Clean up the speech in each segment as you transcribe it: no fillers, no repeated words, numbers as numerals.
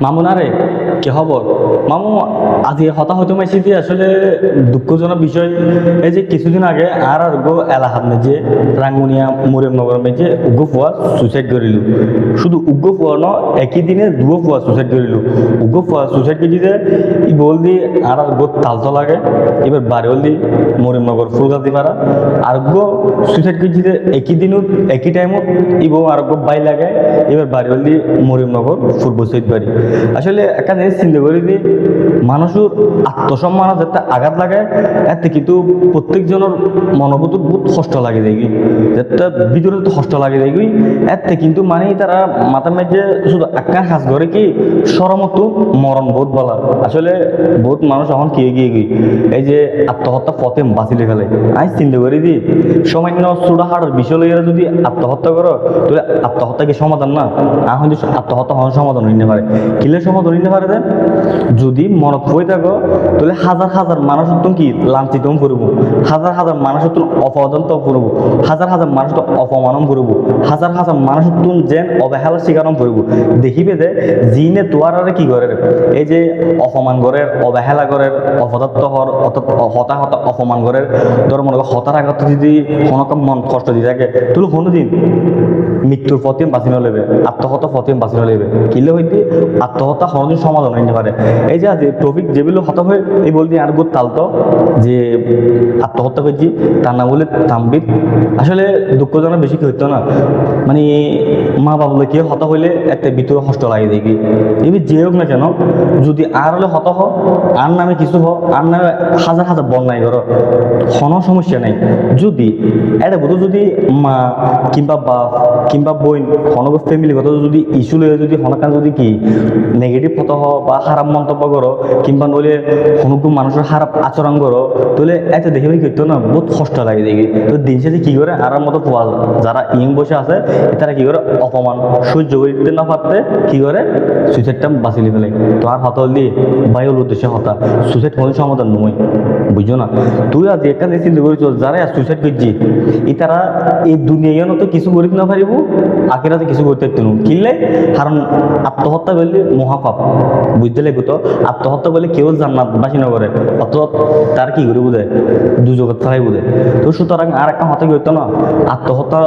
মামু না রে, কি খবর? মামু, আজ হতাহত মাইছি দিয়ে আসলে দুঃখজনক বিষয়। এই যে কিছুদিন আগে আর গো এলাহাত মেজে রাঙ্গুনিয়া মুরেমনগর মেজে উগ্র ফুয়া সুইসাইড করিল। শুধু উগ্র ফুয়া ন, একই দিনে দুগো ফুয়া সুইসাইড করিল। উগ্র ফুয়া সুইসাইড করেছি যে ই বল দি আর গো তালতো লাগে, এবার বাড়ি হল দি মুরেমনগর ফুলগাছি পাড়া। আর গো সুইসাইড করেছি যে একই দিনত একই টাইমত ইবো আর গো বাই লাগে, এবার বাড়ি হল দি মুরেমনগর পূর্ব সৈদ বাড়ি। আসলে একটা জিনিস চিন্তা করি যে মানুষের আত্মসম্মান যাতে আঘাত লাগে, এতে কিন্তু প্রত্যেকজনের মনোবোধ বহুত কষ্ট লাগে দেখি, যাতে ভিতরে তো কষ্ট লাগে দেখি। এতে কিন্তু মানে তারা মাথার মধ্যে শুধু একটা কাজ করে কি সরমতো মরণ বহুত বলা। আসলে বহুত মানুষ এখন কি এগিয়ে গিয়ে এই যে আত্মহত্যা পথে বাঁচিলে ফেলে। আমি চিন্তা করি যে সামান্য ছোটখাটোর বিষয় লইয়া যদি আত্মহত্যা করো তাহলে আত্মহত্যা কি সমাধান না? এখন আত্মহত্যা হওয়ার সমাধান হইতে পারে, কিলে সমাধান হইতে পারে দেন যদি মনত হয়ে থাকো তাহলে হাজার হাজার মানুষ তুমি কি লাঞ্ছিত করব, হাজার হাজার মানুষ তুমি অপদন্ত করব, হাজার হাজার মানুষ তো অপমানন করব, হাজার হাজার মানুষ তুমি যেন অবহেলার শিকারণ করব। দেখিবে যে জিনে তোয়ারে কি করে এই যে অপমান করে, অবহেলা করে, অপদার্থ হর হতাহত অপমান করে, ধর মনে করো হতার আগত যদি কোনোরকম মন কষ্ট দিয়ে থাকে তুই কোনোদিন মৃত্যুর পথে বাঁচি নলেবে, আত্মহত্যা পথে বাঁচি নলেবে, কিলে হইতে আত্মহত্যা কোনোদিন সমাধান হইতে পারে। এই যে আজ টপিক যেগুলো হতা হয়ে এই বলতে আর বহুত তালতো যে আত্মহত্যা করছি তার নাম বলে তাম্বির। আসলে দুঃখজনক বেশি কি হইতো না, মানে মা বাবুলে কেউ হতা হইলে একটা ভিতরে কষ্ট লাগে দেখি। এবার যে হোক না কেন যদি আর হলে হত হ, আর নামে কিছু হোক, আর নামে হাজার হাজার বন্যায় করো, কোনো সমস্যা নেই। যদি এটা বোধ যদি মা কিংবা বাপ কিংবা বোন কোনো ফ্যামিলিগত যদি ইস্যু লয়ে যদি হনকান যদি কি নেগেটিভ হতো বা খারাপ মন্তব্য করো কিংবা নইলে কোনো মানুষের খারাপ আচরণ করো, তাহলে এতে দেখে কিন্তু না বহুত কষ্ট লাগে দেখি। তো দিন শেষে কি করে আর মতো পোয়া যারা ইয়ং বসে আছে তারা কি করে অপমান সহ্য করতে না পারতে কি করে সুইসাইডটা বাঁচিয়ে ফেলে। তো আর হত হলি বায়ুর উদ্দেশ্যে হতা সুইসাইড কোনো সমাধান নয়, বুঝছো না? তুই আজ একটা চিন্তা করেছ যারা সুইসাইড করছি তারা এই দুনিয়া তো কিছু করিতে না পারিব, আখিরাতে কিছু করতে পারতো কিনলে, কারণ আত্মহত্যা বললে মহাপাপ, বুঝতে লাগবে। তো আত্মহত্যা বলে কেউ জান্নাত বাসী না করে, অত তার কি করে বোধে দুজগৎ ফেলাই বোধে। তো সুতরাং আর একটা হত্যা করতো না, আত্মহত্যা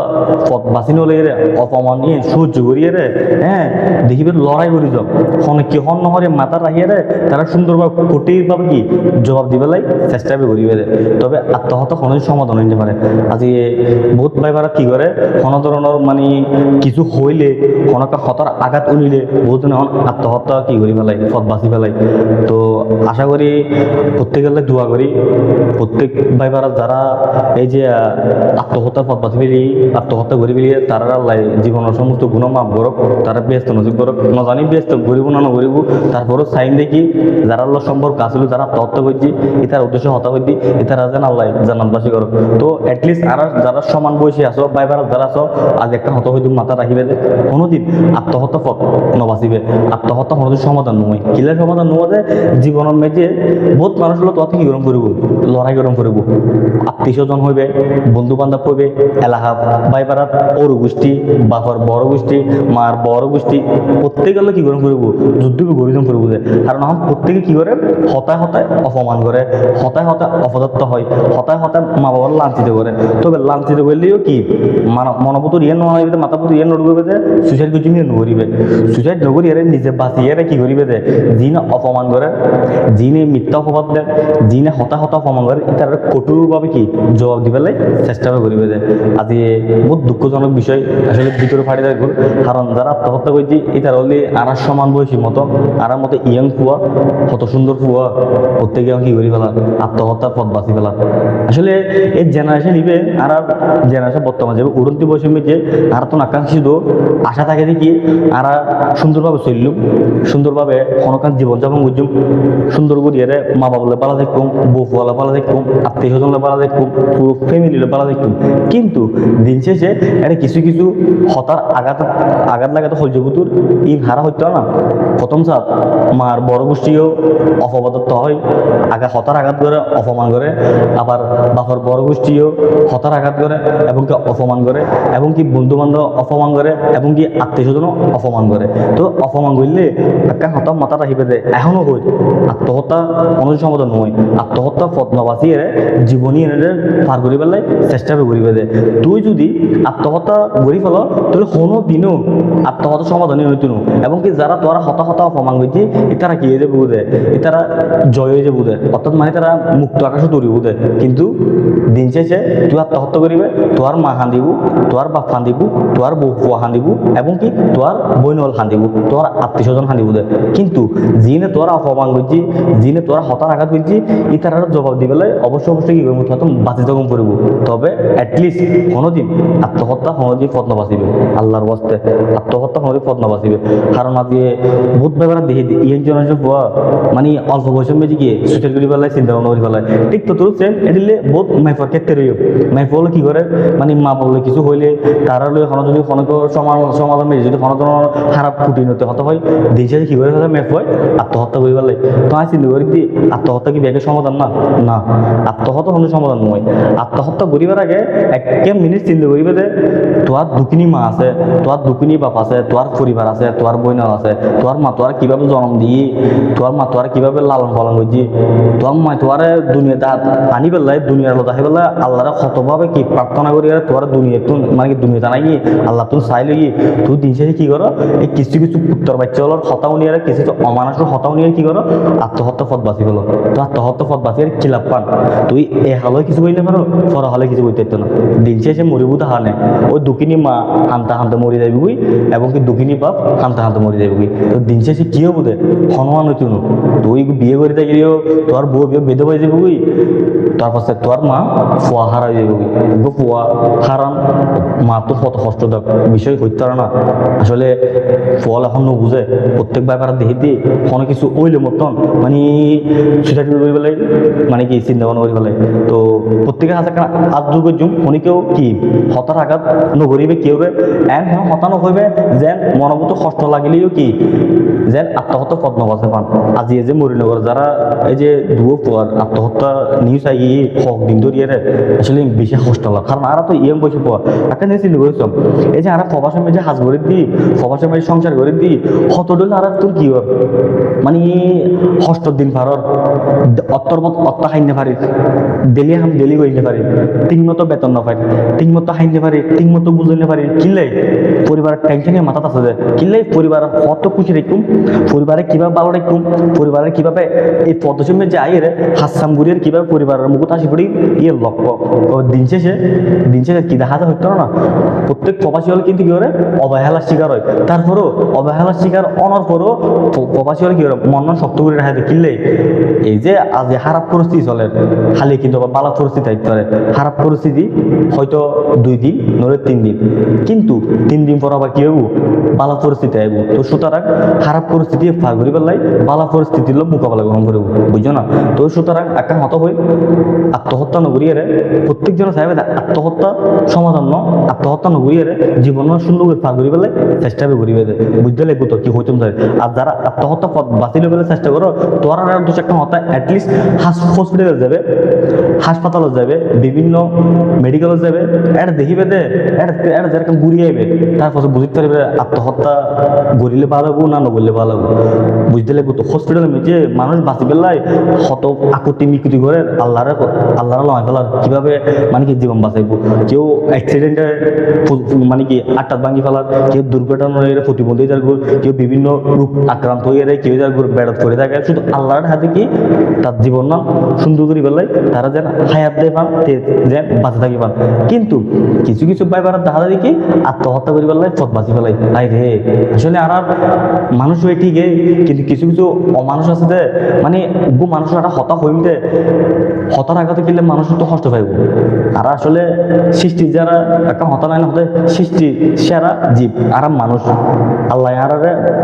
পথ বাঁচি নলে রে অপমান নিয়ে সহ্য করিয়ে রে, হ্যাঁ দেখিবে লড়াই করি যাও হনে কি হন নহরে মাথা রাখিয়ে রে তারা সুন্দরভাবে কঠিনভাবে কি জবাব দিবেলাই চেষ্টা করিবে রে। তবে আত্মহত্যা কোনো সমাধান হইতে পারে। আজি বহুত ভাইবারা কি করে কোনো ধরনের মানে কিছু হইলে কোনো একটা হতার আঘাত উনিলে বহুত এখন আত্মহত্যা কি করি ফেলাই পথ বাঁচি ফেলাই। তো আশা করি প্রত্যেকের দোয়া করি প্রত্যেক ভাইবারা যারা এই যে আত্মহত্যার পথ বাঁচি ফেলি আত্মহত্যা করি ফেলিয়ে তারা জীবনের সমস্ত গুণ মাপ করক, তারা ব্যস্ত নজিব করক, না জানি ব্যস্ত গরিব না নগরিব, তারপরও সাইন দেখি যারা আল্লাহ সম্পর্ক আসলে যারা আত্মহত্যা করছি এটার উদ্দেশ্য হতা করছি এটারা যেন আল্লাহ জান্নাতবাসী করক। তো অ্যাটলিস্ট আর যারা সমান বয়সী আসো ভাইবারা যারা আসো আজ একটা হত হইতে মাথা রাখিবে যে কোনোদিন আত্মহত্যা পথ নবাচিবে, আত্মহত্যা কোনোদিন সমাধান নয়। কিলার সমাধান নয় যে জীবনের মেঝে বহুত মানুষ হলো তো কি গরম করব, লড়াই গরম করব, আত্মীয় স্বজন হইবে, বন্ধু বান্ধব হইবে, এলাকা ভাইবারাত ওর গোষ্ঠী বাপর বড় গোষ্ঠী মার বড় গোষ্ঠী প্রত্যেক গেলে কি গরম করব যুদ্ধকে গরিজন করবো যে। কারণ এখন প্রত্যেকে কি করে হতায় হতায় অপমান করে, হতায় হতায় অপদত্ত হয়, হতায় হতায় মা বাবার লাঞ্ছিত করে। তবে লাঞ্ছিত করলেও কি মনোপুতুর ইয়ে নয় মাথাপুতুর ইয়ে নোট করবে যে সুইসাইড করছি নিয়ে নগরিবে, সুইসাইড নগরি এর নিজে বাঁচিয়ে কি করিবে যে যিনি অপমান করে, যিনি মিথ্যা অপবাদ দেন, যিনি হতা হতা অপমান করে তার কঠোরভাবে কি জবাব দিবেলাই চেষ্টা করিবে যে। আজি বহুত দুঃখজনক বিষয় আসলে ভিতরে ফাড়ি দেয়। কারণ যারা আত্মহত্যা করছি এটার হলে আর সমান বয়সী মতো আর মতো ইয়ং ফুয়া কত সুন্দর ফুয়া প্রত্যেকে কি করি ফেলা আত্মহত্যার পথ বাঁচি ফেলা। আসলে এই জেনারেশন ইবে আর জেনারেশন বর্তমান যাবে উড়ন্তি বৈষম্যে যে আর তো আকাঙ্ক্ষিত আশা থাকে দেখি আর সুন্দরভাবে চললুম, সুন্দরভাবে ক্ষণকাল জীবনযাপন করছুম, সুন্দর করিয়ে মা বাবুলে পালা দেখুম, বউ ফুয়ালা পালা দেখুম, আত্মীয় স্বজনলে পালা দেখুম, পুরো ফ্যামিলিলে পালা দেখুম। কিন্তু দিন শেষে এটা কিছু কিছু হতার আঘাত লাগাতে সহ্যবুতুর ইন হারা হইতো না। প্রথম সাত মার বড় গোষ্ঠীও অপবাদত্ব হয়, হতার আঘাত করে অপমান করে, আবার বাপর বড় গোষ্ঠীও হতার আঘাত করে এবং কি অপমান করে, এবং কি বন্ধু বান্ধব অপমান করে, এবং কি আত্মীয় স্বজনও অপমান করে। তো অপমান করলে একটা হতা মাথা রাখিবে দে এখনো হই আত্মহত্যা কোনো সমাধান নয় আত্মহত্যা পদ্মবাসী এর জীবনী এনে পার করি পেলাই চেষ্টা করিবে দে তুই যদি আত্মহত্যা করি ফেল তাহলে কোনো দিনও আত্মহত্যা সমাধানই হইতো না এবং কি যারা তোরা হতা অপমান করছি তারা কি হয়ে যাবে বুঝে তারা জয় হয়ে যাবে বুঝে অর্থাৎ মানে তারা মুক্ত আকাশে তৈরি বুঝে কিন্তু দিন শেষে তুই আত্মহত্যা করিবে তোর মা হান দিব তোর বাপ হান দিব তোর বউ ফুয়া হান দিব এবং কি তোর বইনল হান দিব তোর আত্মীয় স্বজন হান দিব কিন্তু যিনি তোরা অপমান করছি যিনি তোরা হতার আঘাত করছি ই তারা জবাব দিবেলে অবশ্যই কি করবো তোরা তো বাঁচি তখন করবো তবে অ্যাটলিস্ট কোনোদিন আত্মহত্যা কোনোদিন পথ না বাঁচিবে আল্লাহর বাস্তে আত্মহত্যা কোনোদিন পথ না বাঁচিবে কারণ আজকে বহুত ব্যাপার দেখি ইয়ং জেনারেশন হওয়া মানে অল্প বয়সের মেয়ে গিয়ে সুইসাইড করি পেলায় চিন্তা ভাবনা করি পেলায় ঠিক তো তোর সেম এটিলে বহুত মাইফার ক্ষেত্রে রইব মাইফ বলে কি করে মানে মা বললে কিছু হইলে তারা লই কোনো যদি কোনো সমাধান মেয়ে যদি কোনো ধরনের খারাপ কুটি নতে হতে হয় দিন শেষে কি করে মেফ হয় আত্মহত্যা করি পেলাই তো আমি চিন্তা করি দি আত্মহত্যা কি ব্যাগের সমাধান না না আত্মহত্যা কোনো সমাধান নয় আত্মহত্যা করিবার আগে এক মিনিট চিন্তা করিবে যে তোর দুঃখিনী মা আছে তোর দুঃখিনী বাপ আছে তোর পরিবার আছে তোর বইনাল আছে তোর মা তোর কিভাবে জন্ম দিয়ে তোর মা তোর কিভাবে লালন পালন করছি তোর মা তোর দুনিয়াতে আনি পেলাই দুনিয়ার লোক আহি পেলাই আল্লাহরে কতভাবে কি প্রার্থনা করি আর তোর দুনিয়া তুন মানে কি দুনিয়াতে নাই কি আল্লাহ তুন চাই লই তুই দিন শেষে কি করো এই কিছু কিছু পুত্তর বাচ্চা হলোর হতাও নিয়ে কিছু কিছু অমানুষের হতাও নিয়ে কি করো আত্মহত্যা পথ বাঁচি পেলো তো আত্মহত্যা পথ বাঁচি আর খিলাপ পান তুই এ হালে কিছু বইতে পারো ফর হলে কিছু বইতে না দিন শেষে মরিবুতে হানে ওই দুঃখিনী মা হানতে মরি যাবি বুই এবং কি দুঃখিনী বাপ হানতে মরি যাবি তো দিন শেষে কি হবো দে হনুমান হইতো না তুই বিয়ে করে গেলেও তোর বউ বিয়ে বেঁধে হয়ে যাবি বুই তারপর তোর মা ফুয়া হারা যাবি গো ফুয়া হারান মা তো কত কষ্ট দেখ বিষয় হইতে পারে না আসলে ফল এখন বুঝে প্রত্যেক ব্যাপার দেখে দিয়ে কোনো কিছু ওইলে মতন মানে সুইসাইড করে পেলাই মানে কি চিন্তা ভাবনা করে পেলাই তো প্রত্যেকের হাতে আজ যুগের যুগ অনেকেও কি হতার আঘাত নগরিবে কেউ এন হ্যাঁ হতানো হইবে যেন মনোভূত কষ্ট লাগিলেও কি যেন আত্মহত্যা পদ্মবাসে পান আজি এই যে মরিনগর যারা এই যে দুয়ো পর আত্মহত্যা নিউজ আই হক দিন ধরিয়ে আসলে বেশি কষ্ট লাগে কারণ আর তো ইয়ং বয়সে পর একটা জিনিস চিন্তা করেছ এই যে আর প্রবাসের মেয়ে যে হাজ করে দিই প্রবাসের মেয়ে সংসার করে দিই হতডল আর তোর কি হয় মানে ষষ্ঠর দিন পারর অত্তা খাইতে পারি ডেলি করিতে পারি ঠিক মতো বেতন না পারি ঠিক মতো খাইতে পারি ঠিক মতো বুঝতে পারি কিনলে পরিবারের টেনশনে মাথা আছে যে কিনলে পরিবার কত খুশি রাখুম পরিবারে কিভাবে ভালো রাখুম পরিবারের কিভাবে এই পদসীমে যে আয়ের হাসাম গুড়ির কিভাবে পরিবারের মুখত হাসি পড়ি ইয়ে লক্ষ্য দিন শেষে কি দেখা যায় হইতো না প্রত্যেক প্রবাসী হলে কিন্তু কি করে অবহেলার শিকার হয় তারপরও অবহেলার শিকার অনার পরও প্রবাসী হলে কি করে মন শক্ত করে রাখা কিনলে এই যে আজ খারাপ পরিস্থিতি চলে খালি কিন্তু ভালো পরিস্থিতি থাকতে পারে খারাপ পরিস্থিতি হয়তো 2 দিন নলে 3 দিন কিন্তু 3 দিন পর আবার কি হবো ভালো পরিস্থিতি আইব তো সুতরাং খারাপ পরিস্থিতি পার করি পেলাই ভালো পরিস্থিতির লোক মোকাবেলা গ্রহণ করবো বুঝছো না তো সুতরাং একটা হত হই আত্মহত্যা নগরিয়ে প্রত্যেকজনের চাইবে আত্মহত্যা সমাধান ন আত্মহত্যা নগরিয়ে জীবন সুন্দর করে পার করি পেলাই চেষ্টা করিবে বুঝতে লাগবো তো কি হইতাম যায় আর যারা আত্মহত্যা পথ বাঁচিলে পেলে চেষ্টা করো তোরা আর দু একটা হত্যা অ্যাটলিস্ট হসপিটালে যাবে হাসপাতালে যাবে বিভিন্ন মেডিকেলে যাবে এটা দেখিবে দে এটা যেরকম ঘুরিয়ে আইবে তারপর বুঝতে পারবে আত্মহত্যা গড়িলে ভালো হবো না নগরলে ভালো হবো বুঝতে লাগবো তো হসপিটালে যে মানুষ বাঁচি পেলাই হত আকুতি মিকুতি করে আল্লাহর লয় ফেলার কিভাবে মানে কি জীবন বাঁচাইবো কেউ অ্যাক্সিডেন্টে মানে কি আটটাত ভাঙি ফেলার কেউ দুর্ঘটনার প্রতিবন্ধী যার কেউ বিভিন্ন রূপ আক্রান্ত হয়ে কেউ যার বেড়াত করে থাকে শুধু আল্লাহর হাতে কি তার জীবন না সুন্দর করে পেলাই তারা যেন হায়াত দেয় পান যেন বাঁচে থাকি পান কিন্তু কিছু কিছু ব্যাপার দেখা যায় কি আত্মহত্যা করি পেলাই পথ বাঁচি পেলাই আই রে আসলে আর মানুষ হয়ে ঠিকই কিন্তু কিছু কিছু অমানুষ আছে যে মানে মানুষ একটা হতা হইম দে হতার আঘাতে কিনলে মানুষ তো কষ্ট পাইব আর আসলে সৃষ্টি যারা একটা হতা নাই না হতে সৃষ্টি সেরা জীব আর মানুষ আল্লাহ আর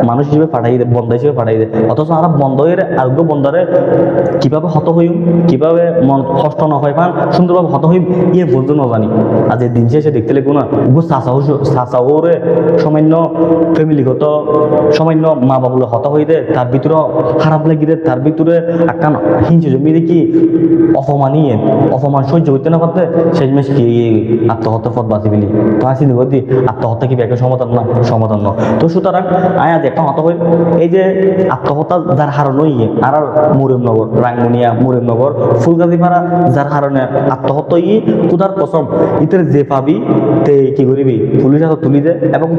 মানুষ হিসেবে পাঠাই দেয় বন্ধা হিসেবে পাঠাই দেয় অথচ আর বন্ধ হয়ে আরোগ্য বন্ধারে কিভাবে হত হইম কিভাবে মন কষ্ট কষ্ট না হয় পান সুন্দরভাবে হত হই ইয়ে বলতে না জানি আজ এই দিন শেষে দেখতে লেগো না গো চাচাও রে সামান্য ফ্যামিলিগত সামান্য মা বাবুলে হত হয়ে দে তার ভিতরে খারাপ লাগি দে তার ভিতরে একটা হিংসে জমি দেখি অপমান সহ্য করতে না পারতে শেষ মেশ কি আত্মহত্যার পথ বাঁচি পেলি তো আসি নিব দি আত্মহত্যা কি ব্যাকের সমাধান ন তো সুতরাং আজ একটা হত হই এই যে আত্মহত্যা যার হারণ ইয়ে আর মুরেমনগর রাঙ্গুনিয়া মুরেমনগর ফুলগাজীপাড়া যার কারণে আত্মহত্যা ই কুদার কসম ইতের যে পাবি তে কি করিবি পুলিশ হাতে তুলি দে এবং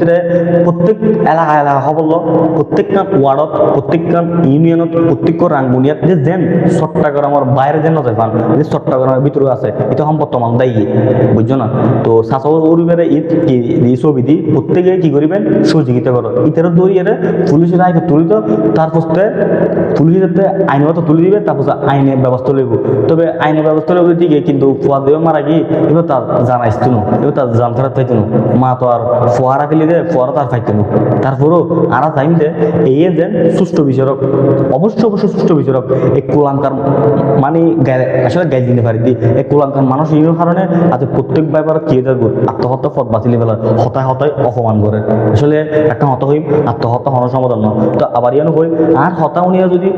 প্রত্যেক এলাকা হবল প্রত্যেকটা ওয়ার্ডত প্রত্যেকটা ইউনিয়নত প্রত্যেক রাঙ্গুনিয়াত যে যেন চট্টগ্রামের বাইরে যেন যায় পান যে চট্টগ্রামের ভিতরে আছে এটা বর্তমান দায়ী বুঝছো না তো শাসক পরিবারে ঈদ কি ছবি দি প্রত্যেকে কি করিবেন সহযোগিতা করো ইতের দৌড়িয়ে পুলিশের আইনে তুলিত তার পরে পুলিশের আইনত তুলে দিবে তারপর আইনের ব্যবস্থা লইব তবে আইনের ব্যবস্থা লইব দিকে কিন্তু ফুয়া দেবে মারা গিয়ে এবার তার জানাইতো না এবার তার জান ফেরত পাইতো না মা তো আর ফোয়ারা ফেলে দে ফোয়ারা তার পাইতো না তারপরও আরা টাইম দে এই যেন সুষ্ঠু বিচারক অবশ্যই সুষ্ঠু বিচারক এই কুলাঙ্কার মানে আসলে গাই দিতে পারি দি এই কুলাঙ্কার মানুষ এই কারণে আজ প্রত্যেক ব্যাপার কি থাকবো আত্মহত্যা পথ বাঁচিলে বেলা হতায় অপমান করে আসলে একটা হত হই আত্মহত্যা হওয়ার সমাধান নয় তো আবার ইয়ানো হই আর হতা উনিয়া যদি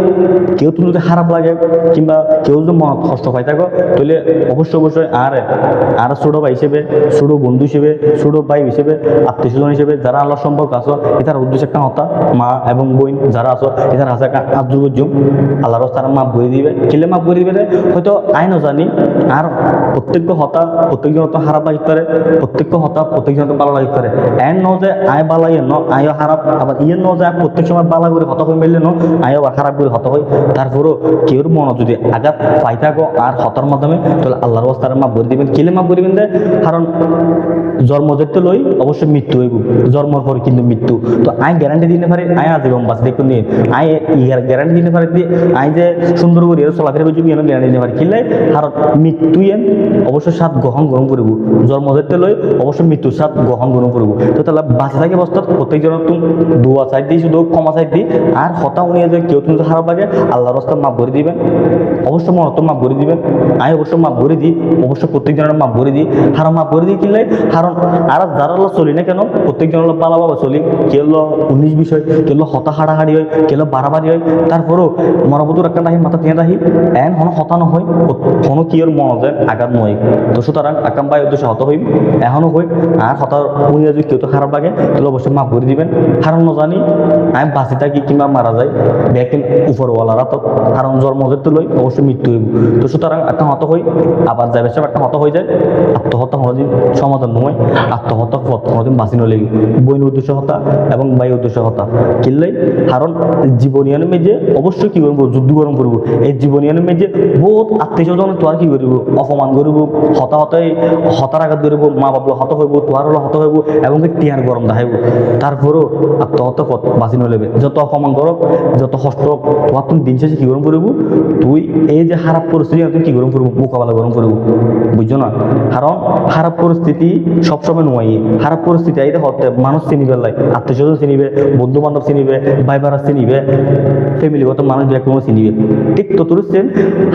কেউ তুমি যদি খারাপ লাগে কিংবা কেউ যদি মন কষ্ট পাই থাকো তাহলে অবশ্যই আর ছোট ভাই হিসেবে ছোট বন্ধু হিসেবে ছোট ভাই হিসেবে আত্মীয় স্বজন হিসেবে যারা আল্লাহ সম্পর্ক আছো এটার উদ্দেশ্য একটা হতা মা এবং বোন যারা আছো এটার হাসে একটা আদ্রুজ্জুম আল্লাহর তারা মাপ করে দিবে কিলে মাপ করে দিবে হয়তো আইনও জানি আর প্রত্যেকটা হতা প্রত্যেকজন হতা খারাপ লাগতে পারে প্রত্যেকটা হতা প্রত্যেকজন ভালো লাগতে পারে এন ন যে আয় বালা ইয়ে ন আয়ও খারাপ আবার ইয়ে ন যে প্রত্যেক সময় বালা করে হতা হয়ে মিললে ন আয়ও খারাপ করে হতা হয় তারপরও কেউর মনে যদি আঘাত পাই থাকো আর হতার মাধ্যমে তাহলে আল্লাহর তারা মাপ করে দিবেন কিলে মাপ করিবেন দে কারণ জন্ম যেতে লই অবশ্যই মৃত্যু হইব জন্মর পর কিন্তু মৃত্যু তো আই গ্যারান্টি দিতে পারি আয় আজীবন বাঁচ দেখুন নিয়ে আই গ্যারান্টি দিতে পারি দিয়ে আই যে সুন্দর করে চলাফেরা করছি এনে গ্যারান্টি দিতে পারি কিনলে কারণ মৃত্যু এন অবশ্যই সাত গ্রহণ করব জন্ম যেতে লই অবশ্যই মৃত্যুর সাত গ্রহণ করব তো তাহলে বাঁচে থাকে অবস্থা প্রত্যেকজনের তুমি দোয়া চাই দিই শুধু ক্ষমা চাই দিই আর হতা উনিয়ে যে কেউ তুমি খারাপ লাগে আল্লাহর রাস্তা মাপ করে দিবেন অবশ্যই মনত মাপ করে দিবেন আমি অবশ্যই মাপ করে দিই অবশ্যই প্রত্যেকজনের মাপ করে দিই হারা মাপ করে দিই কিনলে কারণ আর যারা চলি না কেন প্রত্যেকজনের পালাভাবে চলি কেউ 19 বিষয় কেউ হতা হাড়াহাড়ি হয় কেউ বাড়াবাড়ি হয় তারপরেও মরবতুর একটা রাহি মাথা দিয়ে রাহি এন হন হতা নহয় কোনো কি ওর মন যায় আঘাত নয় তো সুতরাং আকাম বাই উদ্দেশ্য হত হইম এখনও হই আর হতার উনিয়া যদি কেউ তো খারাপ লাগে তাহলে অবশ্যই মাফ করে দিবেন কারণ ন জানি আমি বাঁচি থাকি কিংবা মারা যায় দেখেন উপরওয়ালারা তো কারণ জন্মদের তো লই অবশ্যই মৃত্যু হইব তো সুতরাং একটা হত হই আবার যাবে সব একটা হত হয়ে যায় আত্মহত্যা কোনোদিন সমাধান নয় আত্মহত্যা পথ কোনোদিন বাঁচি নলেগে বইন উদ্দেশ্য হতা এবং বাই উদ্দেশ্য হতা কিনলেই কারণ জীবনীয়ান মেজে অবশ্যই কি করবো যুদ্ধ গরম করবো এই জীবনীয়ান মেজে বহুত আত্মীয় স্বজন তো আর কি করব অপমান করব হতার আঘাত করব মা বাবা হত হইব তোয়ার হলো হত হইব এবং টিয়ার গরম দেখাইব তারপরেও আত্মহত্যা পথ বাঁচি নলেবে যত অপমান করব যত কষ্ট তোমার তুমি দিন শেষে কি গরম করব তুই এই যে খারাপ পরিস্থিতি তুই কি গরম করবো মোকাবেলা গরম করবো বুঝছো না কারণ খারাপ পরিস্থিতি সবসময় নয় খারাপ পরিস্থিতি এই হতে মানুষ চিনিবে লাই আত্মীয় স্বজন চিনিবে বন্ধু বান্ধব চিনিবে ভাই বারা চিনিবে ফ্যামিলিগত মানুষ কোনো চিনিবে ঠিক তো তোর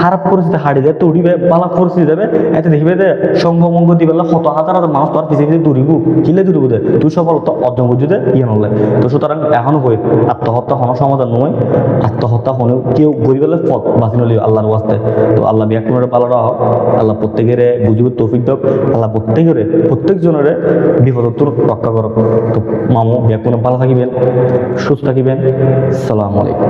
খারাপ পরিস্থিতি হাড়ি দেয় তো উঠিবে পালা পরিস্থিতি দেবে এতে দেখবে যে সঙ্গমঙ্গ দিবে কত হাজার হাজার মানুষ তোর পিছিয়ে পিছিয়ে দৌড়িব কিলে দৌড়িব দে তুই সফলতা অর্জন করছি দে ইয়ে নলে তো সুতরাং এখনো হয়ে আত্মহত্যা কোনো সমাধান নয় আত্মহত্যা হলেও কেউ গরিবের পথ বাঁচি নলি আল্লাহর ওয়াস্তে তো আল্লাহ ব্যাকুণের পালাটা হোক আল্লাহ প্রত্যেকের বুঝিব তৌফিক হোক আল্লাহ প্রত্যেকজনের বিপদ রক্ষা করো তো মামু ব্যাকুণে ভালো থাকিবেন সুস্থ থাকিবেন আসসালামু আলাইকুম।